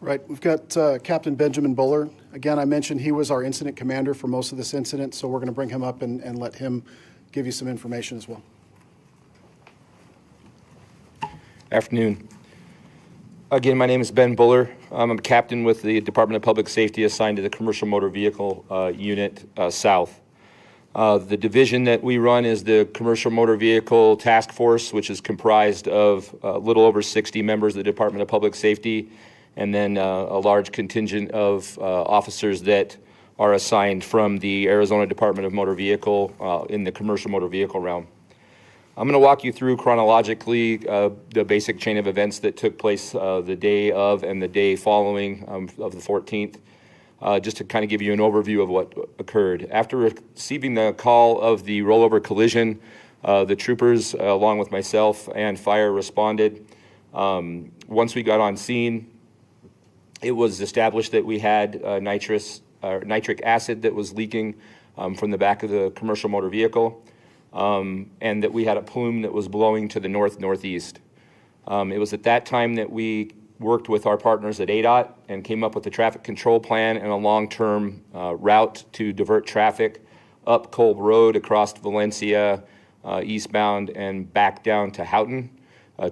Right. We've got Captain Benjamin Buller. Again, I mentioned he was our incident commander for most of this incident, so we're going to bring him up and let him give you some information as well. Afternoon. Again, my name is Ben Buller. I'm a captain with the Department of Public Safety assigned to the Commercial Motor Vehicle Unit South. The division that we run is the Commercial Motor Vehicle Task Force, which is comprised of a little over 60 members of the Department of Public Safety, and then a large contingent of officers that are assigned from the Arizona Department of Motor Vehicle in the commercial motor vehicle realm. I'm going to walk you through chronologically the basic chain of events that took place the day of and the day following of the 14th, just to kind of give you an overview of what occurred. After receiving the call of the rollover collision, the troopers, along with myself and fire, responded. Once we got on scene, it was established that we had nitric acid that was leaking from the back of the commercial motor vehicle, and that we had a plume that was blowing to the north-northeast. It was at that time that we worked with our partners at ADOT and came up with a traffic control plan and a long-term route to divert traffic up Kolb Road across Valencia, eastbound, and back down to Houghton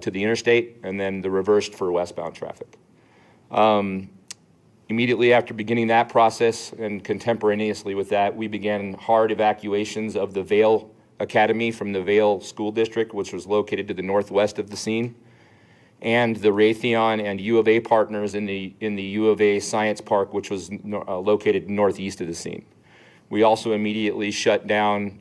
to the interstate, and then the reversed for westbound traffic. Immediately after beginning that process and contemporaneously with that, we began hard evacuations of the Vail Academy from the Vail School District, which was located to the northwest of the scene, and the Raytheon and U of A partners in the U of A Science Park, which was located northeast of the scene. We also immediately shut down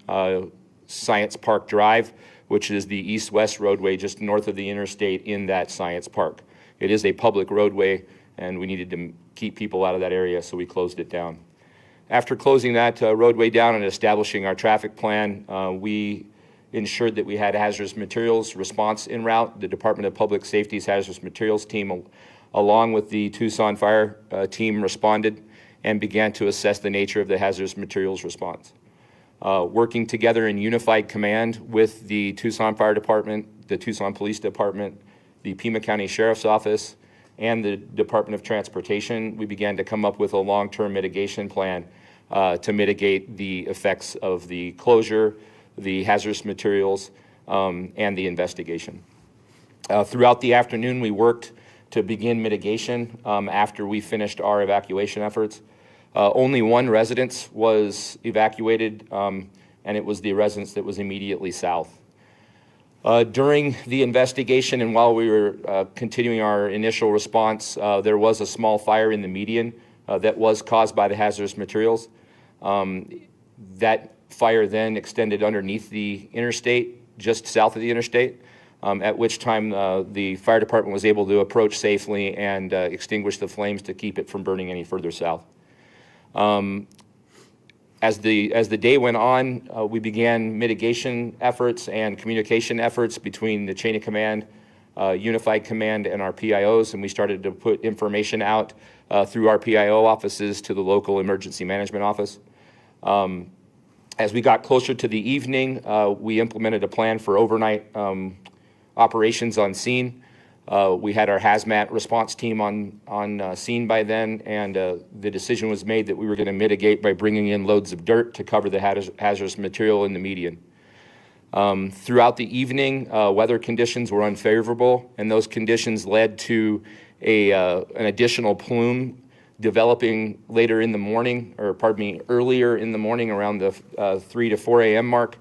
Science Park Drive, which is the east-west roadway just north of the interstate in that Science Park. It is a public roadway, and we needed to keep people out of that area, so we closed it down. After closing that roadway down and establishing our traffic plan, we ensured that we had hazardous materials response en route. The Department of Public Safety's hazardous materials team, along with the Tucson fire team, responded and began to assess the nature of the hazardous materials response. Working together in unified command with the Tucson Fire Department, the Tucson Police Department, the Pima County Sheriff's Office, and the Department of Transportation, we began to come up with a long-term mitigation plan to mitigate the effects of the closure, the hazardous materials, and the investigation. Throughout the afternoon, we worked to begin mitigation after we finished our evacuation efforts. Only one residence was evacuated, and it was the residence that was immediately south. During the investigation and while we were continuing our initial response, there was a small fire in the median that was caused by the hazardous materials. That fire then extended underneath the interstate, just south of the interstate, at which time the fire department was able to approach safely and extinguish the flames to keep it from burning any further south. As the day went on, we began mitigation efforts and communication efforts between the chain of command, unified command, and our PIOs, and we started to put information out through our PIO offices to the local emergency management office. As we got closer to the evening, we implemented a plan for overnight operations on scene. We had our hazmat response team on scene by then, and the decision was made that we were going to mitigate by bringing in loads of dirt to cover the hazardous material in the median. Throughout the evening, weather conditions were unfavorable, and those conditions led to an additional plume developing later in the morning, or pardon me, earlier in the morning around the 3 to 4 a.m. mark.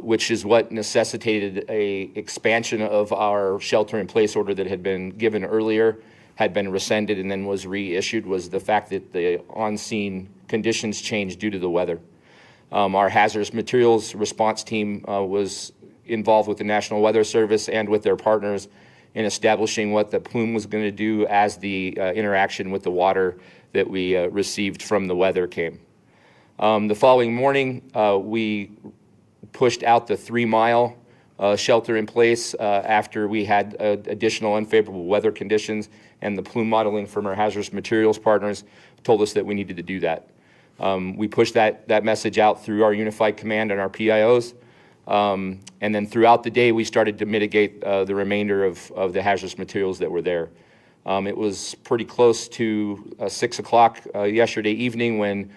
Which is what necessitated a expansion of our shelter-in-place order that had been given earlier, had been rescinded, and then was reissued, was the fact that the on-scene conditions changed due to the weather. Our hazardous materials response team was involved with the National Weather Service and with their partners in establishing what the plume was going to do as the interaction with the water that we received from the weather came. The following morning, we pushed out the 3-mile shelter in place after we had additional unfavorable weather conditions, and the plume modeling from our hazardous materials partners told us that we needed to do that. We pushed that message out through our unified command and our PIOs, and then throughout the day we started to mitigate the remainder of the hazardous materials that were there. It was pretty close to 6 o'clock yesterday evening when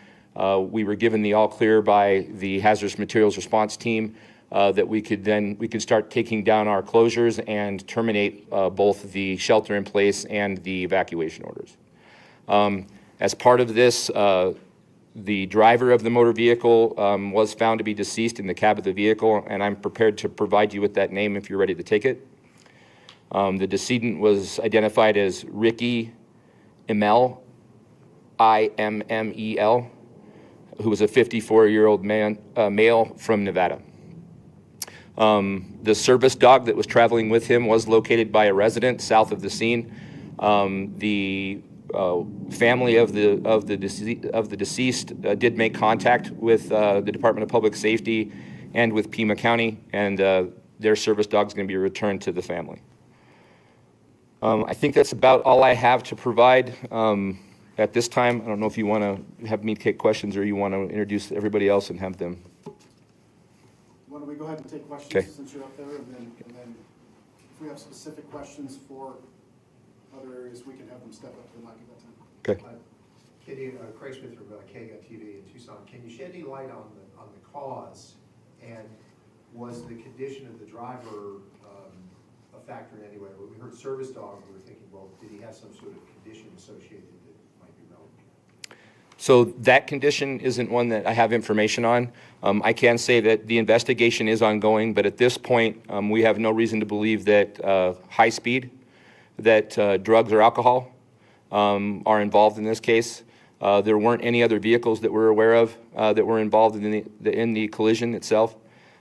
we were given the all clear by the hazardous materials response team that we could start taking down our closures and terminate both the shelter in place and the evacuation orders. As part of this, the driver of the motor vehicle was found to be deceased in the cab of the vehicle, and I'm prepared to provide you with that name if you're ready to take it. The decedent was identified as Ricky Immel, I-M-M-E-L, who was a 54-year-old male from Nevada. The service dog that was traveling with him was located by a resident south of the scene. The family of the deceased did make contact with the Department of Public Safety and with Pima County, and their service dog is going to be returned to the family. I think that's about all I have to provide at this time. I don't know if you want to have me take questions or you want to introduce everybody else and have them. Why don't we go ahead and take questions Okay. since you're up there, and then if we have specific questions for other areas, we can have them step up to the mic at that time. Okay. Can you, Craig Smith from KGUT TV in Tucson, can you shed any light on the cause, and was the condition of the driver a factor in any way? When we heard service dog, we were thinking, well, did he have some sort of condition associated that might be relevant? So that condition isn't one that I have information on. I can say that the investigation is ongoing, but at this point, we have no reason to believe that high speed, that drugs or alcohol are involved in this case. There weren't any other vehicles that we're aware of that were involved in the collision itself.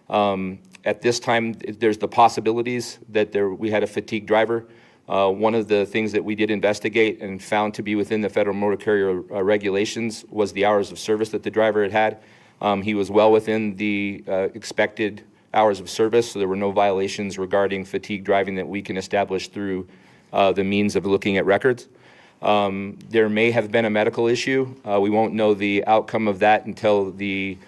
At this time, there's the possibilities that we had a fatigued driver. One of the things that we did investigate and found to be within the federal motor carrier regulations was the hours of service that the driver had. He was well within the expected hours of service, so there were no violations regarding fatigue driving that we can establish through the means of looking at records. There may have been a medical issue. We won't know the outcome of that until the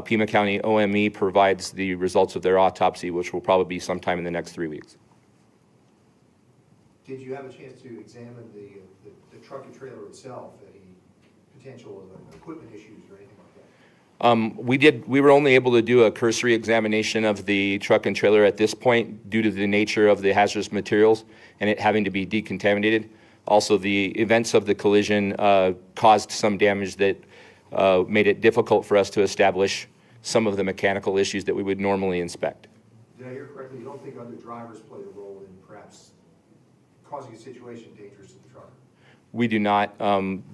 Pima County OME provides the results of their autopsy, which will probably be sometime in the next 3 weeks. Did you have a chance to examine the truck and trailer itself, any potential equipment issues or anything like that? We were only able to do a cursory examination of the truck and trailer at this point due to the nature of the hazardous materials and it having to be decontaminated. Also, the events of the collision caused some damage that made it difficult for us to establish some of the mechanical issues that we would normally inspect. Did I hear correctly? You don't think other drivers played a role in perhaps causing a situation dangerous to the trucker? We do not.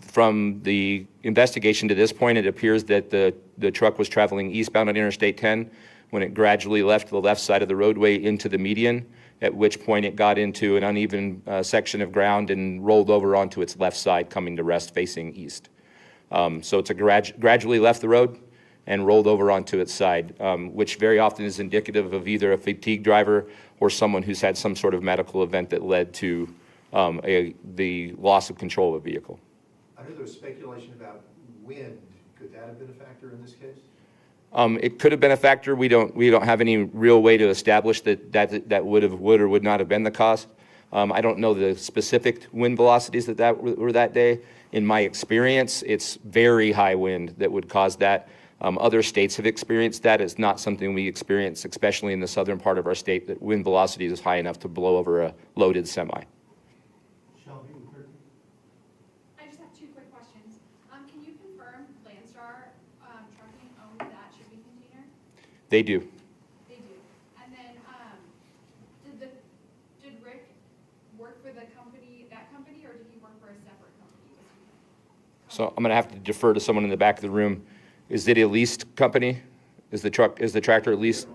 From the investigation to this point, it appears that the truck was traveling eastbound on Interstate 10 when it gradually left the left side of the roadway into the median, at which point it got into an uneven section of ground and rolled over onto its left side, coming to rest facing east. So it's gradually left the road and rolled over onto its side, which very often is indicative of either a fatigued driver or someone who's had some sort of medical event that led to the loss of control of a vehicle. I know there was speculation about wind. Could that have been a factor in this case? It could have been a factor. We don't have any real way to establish that would or would not have been the cause. I don't know the specific wind velocities that were that day. In my experience, it's very high wind that would cause that. Other states have experienced that. It's not something we experience, especially in the southern part of our state, that wind velocity is high enough to blow over a loaded semi. Shelby, I just have two quick questions. Can you confirm Landstar Trucking owns that shipping container? They do. They do. And then, did Rick work for that company, or did he work for a separate company? So I'm going to have to defer to someone in the back of the room. Is it a leased company? Is the tractor leased?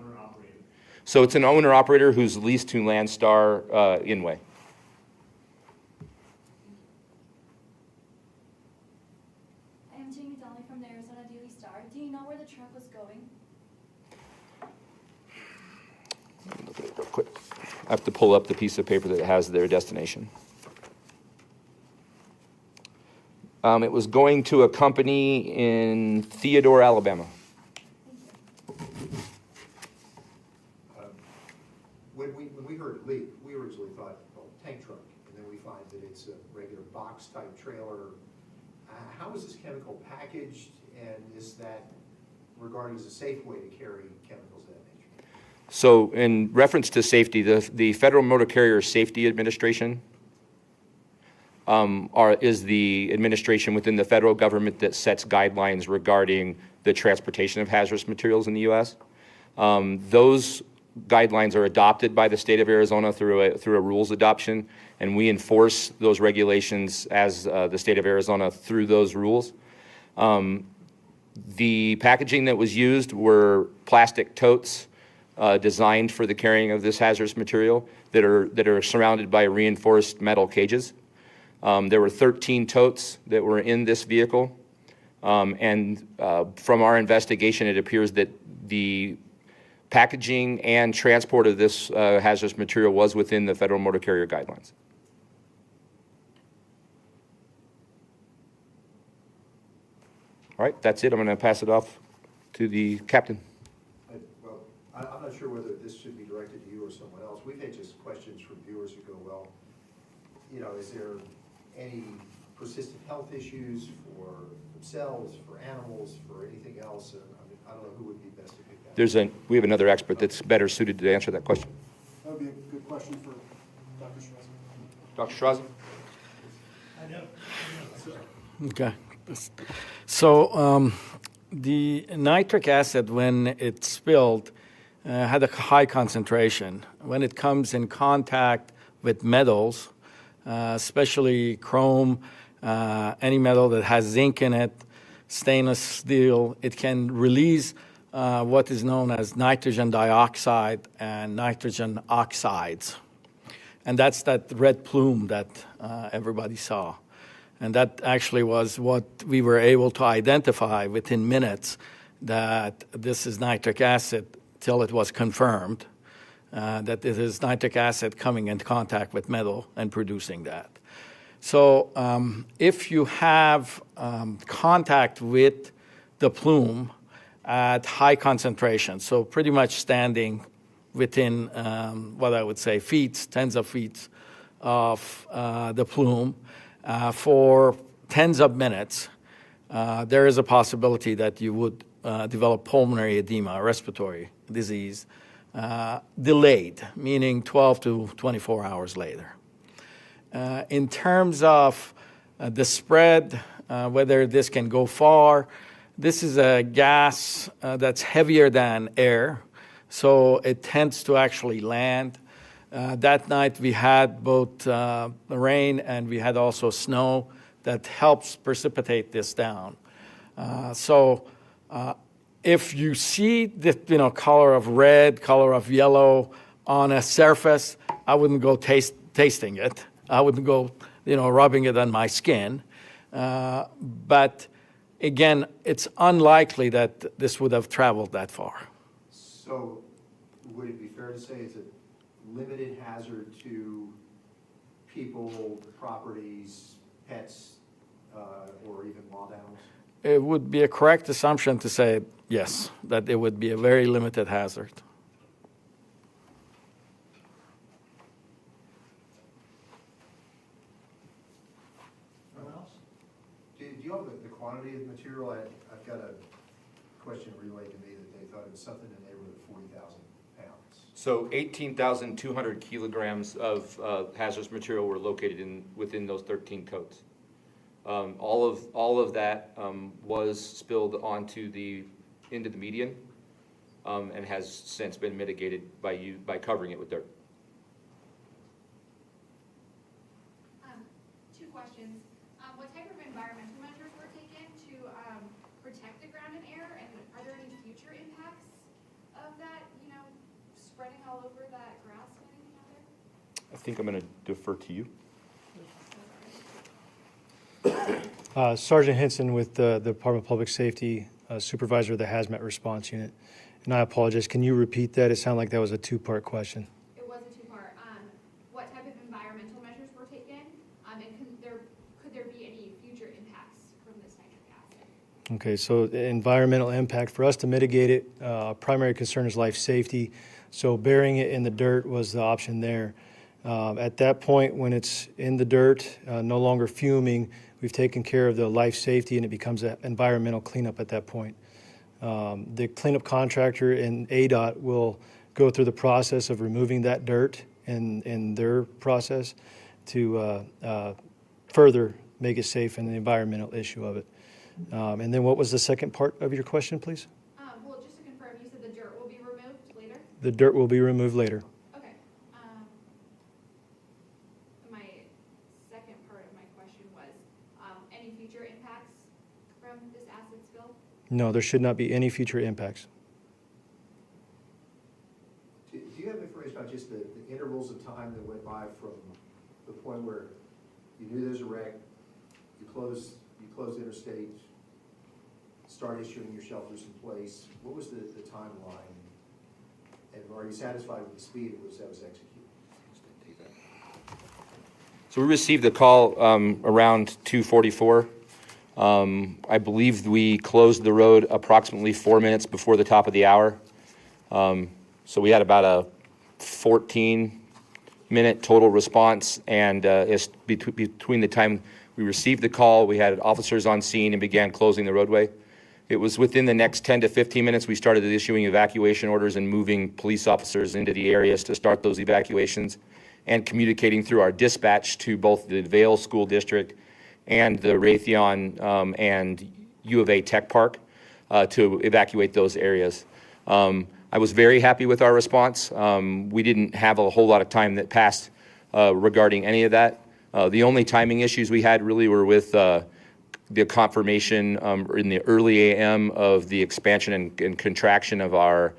So it's an owner-operator who's leased to Landstar Inway. I am Jamie Donnelly from the Arizona Daily Star. Do you know where the truck was going? Let me look at it real quick. I have to pull up the piece of paper that has their destination. It was going to a company in Theodore, Alabama. when we heard leak, we originally thought, well, tank truck, and then we find mind that it's a regular box-type trailer. How is this chemical packaged, and is that regarded as a safe way to carry chemicals of that nature? So in reference to safety, the Federal Motor Carrier Safety Administration is the administration within the federal government that sets guidelines regarding the transportation of hazardous materials in the U.S. Those guidelines are adopted by the state of Arizona through a rules adoption, and we enforce those regulations as the state of Arizona through those rules. The packaging that was used were plastic totes designed for the carrying of this hazardous material that are surrounded by reinforced metal cages. There were 13 totes that were in this vehicle, and from our investigation, it appears that the packaging and transport of this hazardous material was within the Federal Motor Carrier guidelines. All right, that's it. I'm going to pass it off to the captain. Well, I'm not sure whether this should be directed to you or someone else. We've had just questions from viewers who go, well, you know, is there any persistent health issues for themselves, for animals, for anything else? And I don't know who would be best to pick that. We have another expert that's better suited to answer that question. That would be a good question for Dr. Schwartz. Dr. Strazen? Okay. So the nitric acid, when it spilled, had a high concentration. When it comes in contact with metals, especially chrome, any metal that has zinc in it, stainless steel, it can release what is known as nitrogen dioxide and nitrogen oxides. And that's that red plume that everybody saw. And that actually was what we were able to identify within minutes, that this is nitric acid, till it was confirmed that it is nitric acid coming in contact with metal and producing that. So if you have contact with the plume at high concentration, so pretty much standing within what I would say feet, tens of feet of the plume, for tens of minutes, there is a possibility that you would develop pulmonary edema, respiratory disease, delayed, meaning 12 to 24 hours later. In terms of the spread, whether this can go far, this is a gas that's heavier than air, so it tends to actually land. That night we had both rain and we had also snow that helps precipitate this down. So if you see the color of red, color of yellow on a surface, I wouldn't go tasting it. I wouldn't go rubbing it on my skin. But again, it's unlikely that this would have traveled that far. So would it be fair to say it's a limited hazard to people, properties, pets, or even wild animals? It would be a correct assumption to say yes, that it would be a very limited hazard. Anyone else? Do you know the quantity of material? I've got a question relayed to me that they thought it was something in the neighborhood of 40,000 pounds. So 18,200 kilograms of hazardous material were located within those 13 totes. All of that was spilled into the median and has since been mitigated by covering it with dirt. Two questions. What type of environmental measures were taken to protect the ground and air, and are there any future impacts of that, spreading all over that grass and anything out there? I think I'm going to defer to you. Sergeant Hinson with the Department of Public Safety, supervisor of the Hazmat Response Unit. And I apologize, can you repeat that? It sounded like that was a two-part question. It was a two-part. What type of environmental measures were taken, and could there be any future impacts from this nitric acid? Okay, so the environmental impact, for us to mitigate it, primary concern is life safety. So burying it in the dirt was the option there. At that point, when it's in the dirt, no longer fuming, we've taken care of the life safety and it becomes an environmental cleanup at that point. The cleanup contractor and ADOT will go through the process of removing that dirt in their process to further make it safe and the environmental issue of it. And then what was the second part of your question, please? Well, just to confirm, you said the dirt will be removed later? The dirt will be removed later. Okay. My second part of my question was, any future impacts from this acid spill? No, there should not be any future impacts. Do you have information about just the intervals of time that went by from the point where you knew there's a wreck, you closed the interstate, start issuing your shelters in place? What was the timeline? And are you satisfied with the speed at which that was executed? So we received the call around 2:44. I believe we closed the road approximately 4 minutes before the top of the hour. So we had about a 14-minute total response, and between the time we received the call, we had officers on scene and began closing the roadway. It was within the next 10 to 15 minutes we started issuing evacuation orders and moving police officers into the areas to start those evacuations, and communicating through our dispatch to both the Vail School District and the Raytheon and U of A Tech Park to evacuate those areas. I was very happy with our response. We didn't have a whole lot of time that passed regarding any of that. The only timing issues we had really were with the confirmation in the early AM of the expansion and contraction of our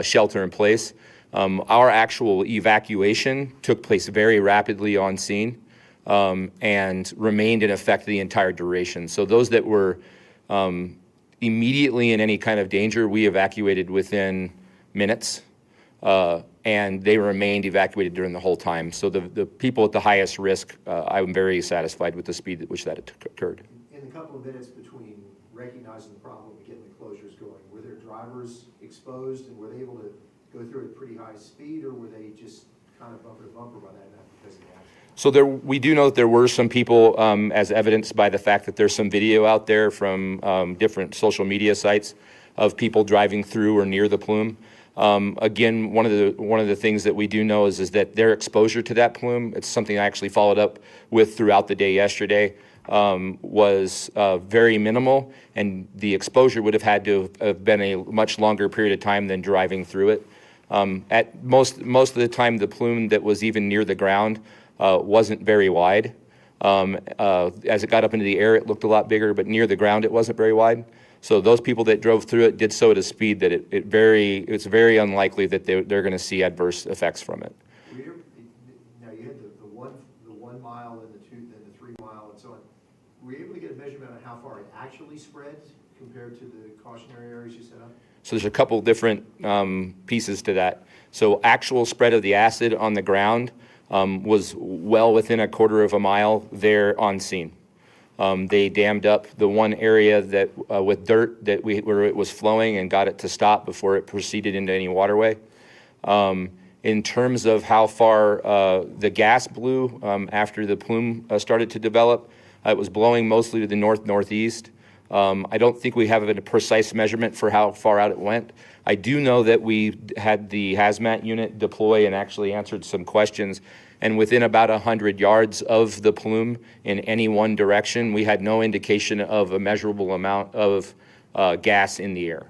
shelter in place. Our actual evacuation took place very rapidly on scene and remained in effect the entire duration. So those that were immediately in any kind of danger, we evacuated within minutes, and they remained evacuated during the whole time. So the people at the highest risk, I'm very satisfied with the speed at which that occurred. In the couple of minutes between recognizing the problem and getting the closures going, were there drivers exposed, and were they able to go through at pretty high speed, or were they just kind of bumper to bumper by that, not because of the accident? So we do know that there were some people, as evidenced by the fact that there's some video out there from different social media sites of people driving through or near the plume. Again, one of the things that we do know is that their exposure to that plume, it's something I actually followed up with throughout the day yesterday, was very minimal, and the exposure would have had to have been a much longer period of time than driving through it. At most of the time, the plume that was even near the ground wasn't very wide. As it got up into the air, it looked a lot bigger, but near the ground, it wasn't very wide. So those people that drove through it did so at a speed that it's very unlikely that they're going to see adverse effects from it. Now you had the 1 mile and the 3 mile and so on. Were you able to get a measurement on how far it actually spread compared to the cautionary areas you set up? So there's a couple different pieces to that. So actual spread of the acid on the ground was well within a quarter of a mile there on scene. They dammed up the one area that with dirt where it was flowing and got it to stop before it proceeded into any waterway. In terms of how far the gas blew after the plume started to develop, it was blowing mostly to the north-northeast. I don't think we have a precise measurement for how far out it went. I do know that we had the hazmat unit deploy and actually answered some questions, and within about 100 yards of the plume in any one direction, we had no indication of a measurable amount of gas in the air.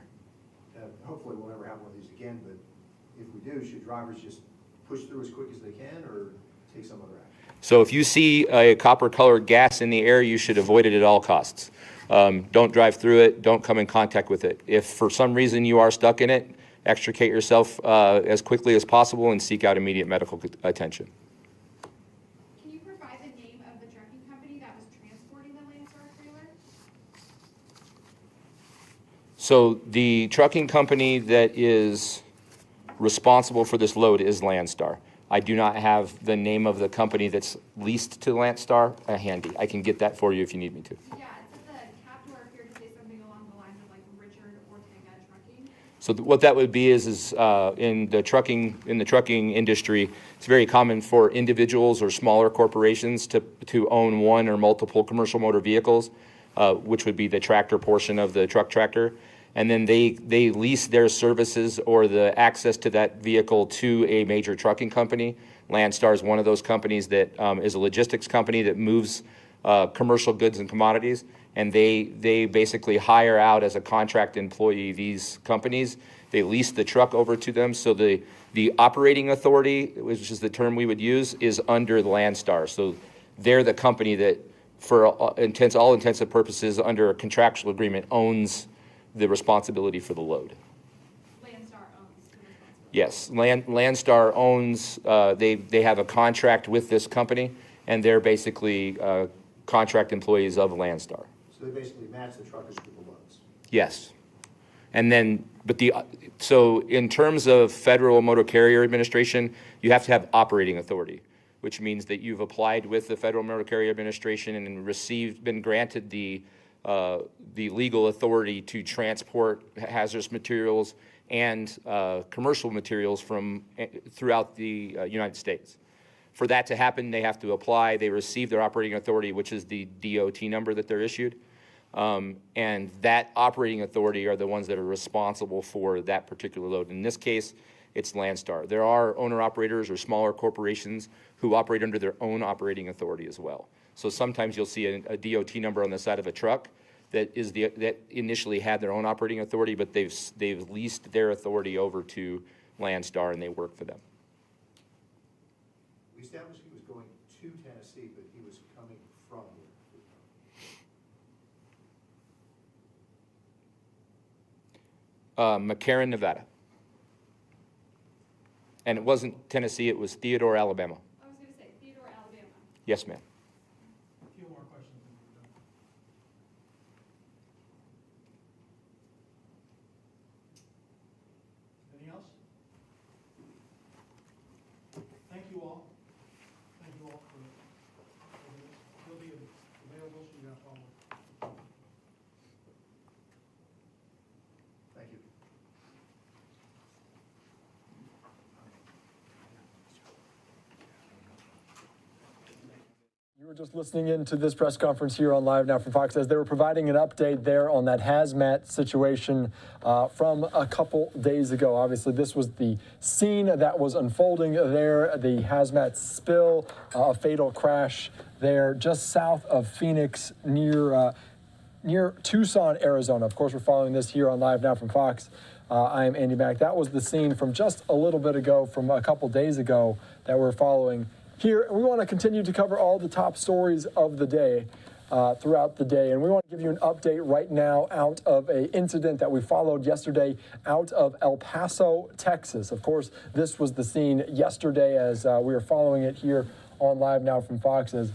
Hopefully we'll never have one of these again, but if we do, should drivers just push through as quick as they can or take some other action? So if you see a copper-colored gas in the air, you should avoid it at all costs. Don't drive through it. Don't come in contact with it. If for some reason you are stuck in it, extricate yourself as quickly as possible and seek out immediate medical attention. Can you provide the name of the trucking company that was transporting the Landstar trailer? So the trucking company that is responsible for this load is Landstar. I do not have the name of the company that's leased to Landstar handy. I can get that for you if you need me to. Yeah, it said the captor appeared to say something along the lines of like Richard Ortega Trucking. So what that would be is in the trucking industry, it's very common for individuals or smaller corporations to own one or multiple commercial motor vehicles, which would be the tractor portion of the truck tractor. And then they lease their services or the access to that vehicle to a major trucking company. Landstar is one of those companies that is a logistics company that moves commercial goods and commodities. And they basically hire out as a contract employee these companies. They lease the truck over to them. So the operating authority, which is the term we would use, is under the Landstar. So they're the company that, for all intents and purposes, under a contractual agreement, owns the responsibility for the load. Landstar owns the responsibility. Yes, Landstar owns. They have a contract with this company, and they're basically contract employees of Landstar. So they basically match the truckers with the loads. Yes. And then, so in terms of Federal Motor Carrier Administration, you have to have operating authority, which means that you've applied with the Federal Motor Carrier Administration and been granted the legal authority to transport hazardous materials and commercial materials throughout the United States. For that to happen, they have to apply. They receive their operating authority, which is the DOT number that they're issued. And that operating authority are the ones that are responsible for that particular load. In this case, it's Landstar. There are owner-operators or smaller corporations who operate under their own operating authority as well. So sometimes you'll see a DOT number on the side of a truck that initially had their own operating authority, but they've leased their authority over to Landstar and they work for them. We established he was going to Tennessee, but he was coming from where? McCarran, Nevada. And it wasn't Tennessee, it was Theodore, Alabama. I was going to say Theodore, Alabama. Yes, ma'am. A few more questions and we're done. Anything else? Thank you all. Thank you all for this. He'll be available so you have follow up. Thank you. You were just listening into this press conference here on Live Now from Fox as they were providing an update there on that hazmat situation from a couple days ago. Obviously, this was the scene that was unfolding there, the hazmat spill, a fatal crash there just south of Phoenix near Tucson, Arizona. Of course, we're following this here on Live Now from Fox. I am Andy Mack. That was the scene from just a little bit ago, from a couple days ago, that we're following here. And we want to continue to cover all the top stories of the day throughout the day. And we want to give you an update right now out of an incident that we followed yesterday out of El Paso, Texas. Of course, this was the scene yesterday as we were following it here on Live Now from Fox, as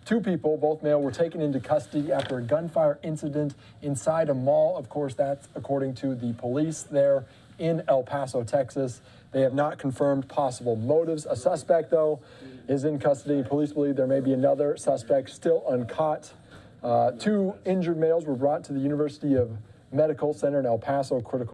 two people, both male, were taken into custody after a gunfire incident inside a mall. Of course, that's according to the police there in El Paso, Texas. They have not confirmed possible motives. A suspect, though, is in custody. Police believe there may be another suspect still uncaught. Two injured males were brought to the University of Medical Center in El Paso. Critical